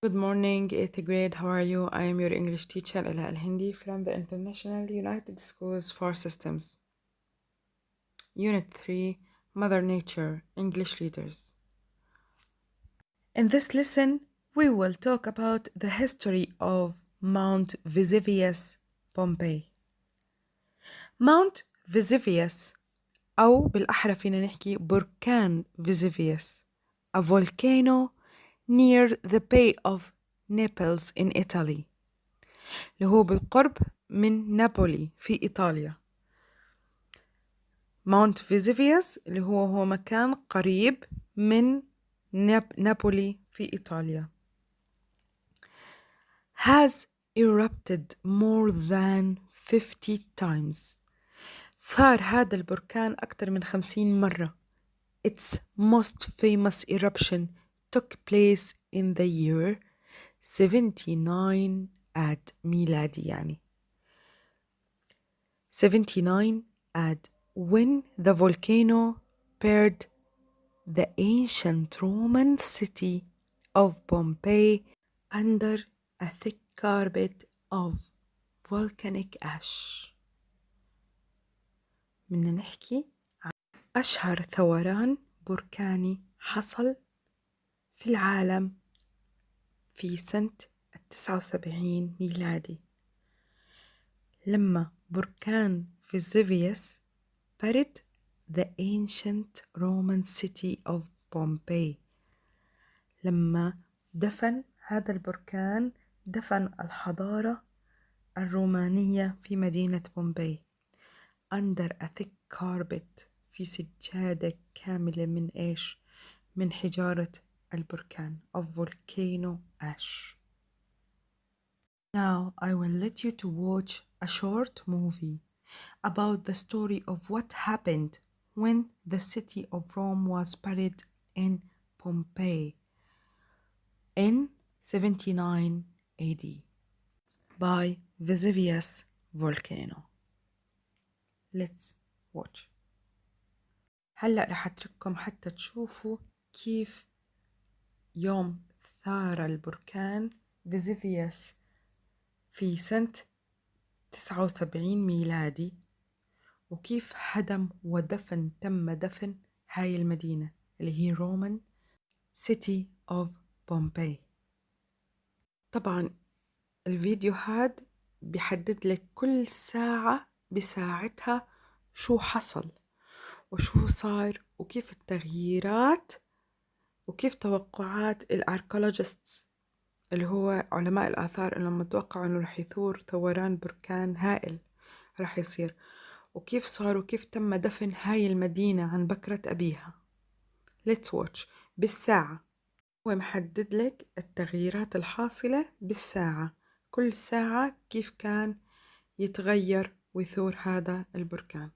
Good morning, 8th grade. How are you? I am your English teacher, Ila Al Hindi, from the International United Schools for Systems. Unit 3, Mother Nature, English Leaders. In this lesson, we will talk about the history of Mount Vesuvius, Pompeii. Mount Vesuvius أو بالأحرى فينا نحكي بركان Vesuvius, a volcano near the Bay of Naples in Italy. اللي هو بالقرب من نابولي في إيطاليا. ماونت فيزيفيوس اللي هو مكان قريب من نابولي في إيطاليا. has erupted more than 50 times. ثار هذا البركان أكثر من 50 مرة. Its most famous eruption took place in the year 79 at ميلادي يعني 79 at when the volcano burned the ancient Roman city of Pompeii under a thick carpet of volcanic ash. بدنا نحكي عن أشهر ثوران بركاني حصل في العالم في سنة 79 ميلادي لما بركان فيزيفيوس برد the ancient Roman city of Pompeii. لما دفن هذا البركان دفن الحضارة الرومانية في مدينة بومباي under a thick carpet في سجادة كاملة من إيش؟ من حجارة البركان of volcano ash. Now I will let you to watch a short movie about the story of what happened when the city of Rome was buried in Pompeii in 79 AD by Vesuvius volcano. Let's watch. هلأ رح أترككم حتى تشوفوا كيف يوم ثار البركان فيزيفيوس في سنة 79 ميلادي وكيف هدم تم دفن هاي المدينة اللي هي رومان City of Pompeii. طبعا الفيديو هاد بيحدد لك كل ساعة بساعتها شو حصل وشو صار وكيف التغييرات وكيف توقعات الاركولوجيستس اللي هو علماء الآثار لما توقعوا انه رح يثور ثوران بركان هائل رح يصير وكيف صار وكيف تم دفن هاي المدينة عن بكرة أبيها. Let's watch بالساعة. هو محدد لك التغييرات الحاصلة بالساعة كل ساعة كيف كان يتغير ويثور هذا البركان.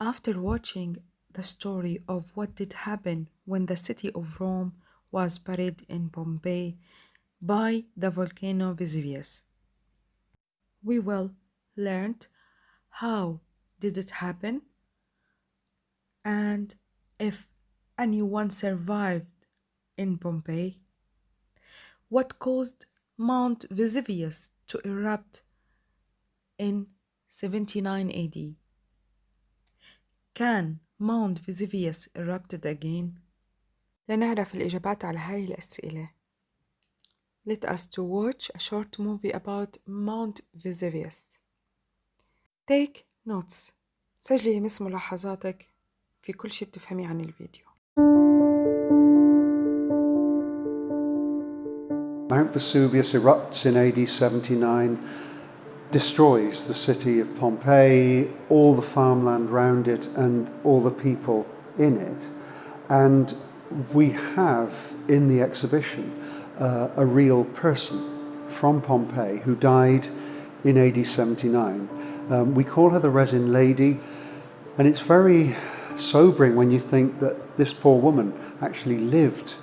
After watching the story of what did happen when the city of Rome was buried in Pompeii by the volcano Vesuvius, we will learn how did it happen and if anyone survived in Pompeii, what caused Mount Vesuvius to erupt in 79 AD. Can Mount Vesuvius erupted again؟ لنعرف الإجابات على هاي الأسئلة. Let us to watch a short movie about Mount Vesuvius. Take notes. سجلي مس ملاحظاتك في كل شي بتفهمي عن الفيديو. Mount Vesuvius erupts in AD 79, destroys the city of Pompeii, all the farmland around it and all the people in it. And we have in the exhibition a real person from Pompeii who died in AD 79. We call her the Resin Lady, and it's very sobering when you think that this poor woman actually lived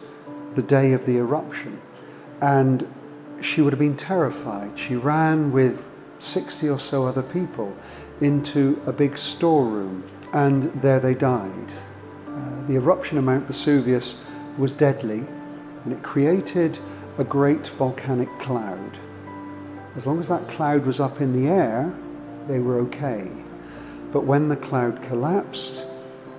the day of the eruption. And she would have been terrified. She ran with 60 or so other people into a big storeroom, and there they died. The eruption of Mount Vesuvius was deadly, and it created a great volcanic cloud. As long as that cloud was up in the air, they were okay. But when the cloud collapsed,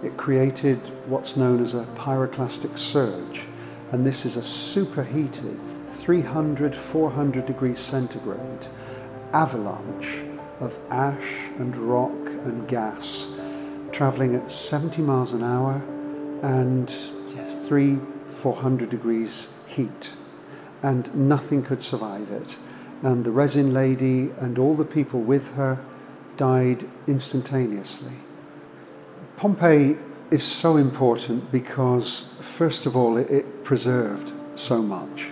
it created what's known as a pyroclastic surge. And this is a superheated 300, 400 degrees centigrade avalanche of ash and rock and gas traveling at 70 miles an hour and 400 degrees heat. And nothing could survive it. And the Resin Lady and all the people with her died instantaneously. Pompeii is so important because, first of all, it preserved so much.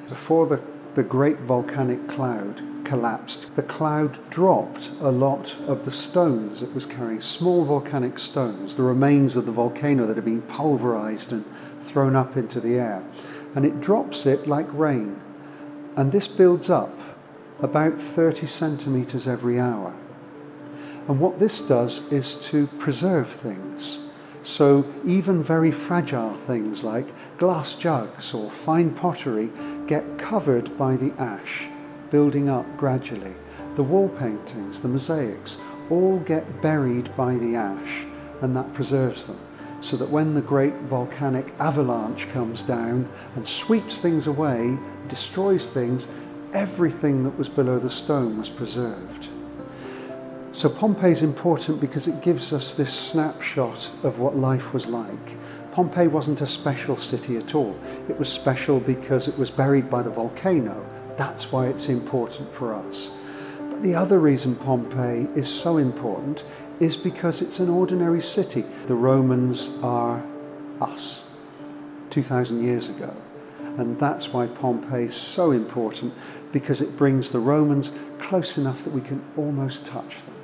Before the great volcanic cloud collapsed, the cloud dropped a lot of the stones it was carrying, small volcanic stones, the remains of the volcano that had been pulverized and thrown up into the air. And it drops it like rain. And this builds up about 30 centimeters every hour. And what this does is to preserve things. So even very fragile things like glass jugs or fine pottery get covered by the ash, building up gradually. The wall paintings, the mosaics, all get buried by the ash, and that preserves them. So that when the great volcanic avalanche comes down and sweeps things away, destroys things, everything that was below the stone was preserved. So Pompeii is important because it gives us this snapshot of what life was like. Pompeii wasn't a special city at all. It was special because it was buried by the volcano. That's why it's important for us. But the other reason Pompeii is so important is because it's an ordinary city. The Romans are us 2,000 years ago. And that's why Pompeii is so important, because it brings the Romans close enough that we can almost touch them.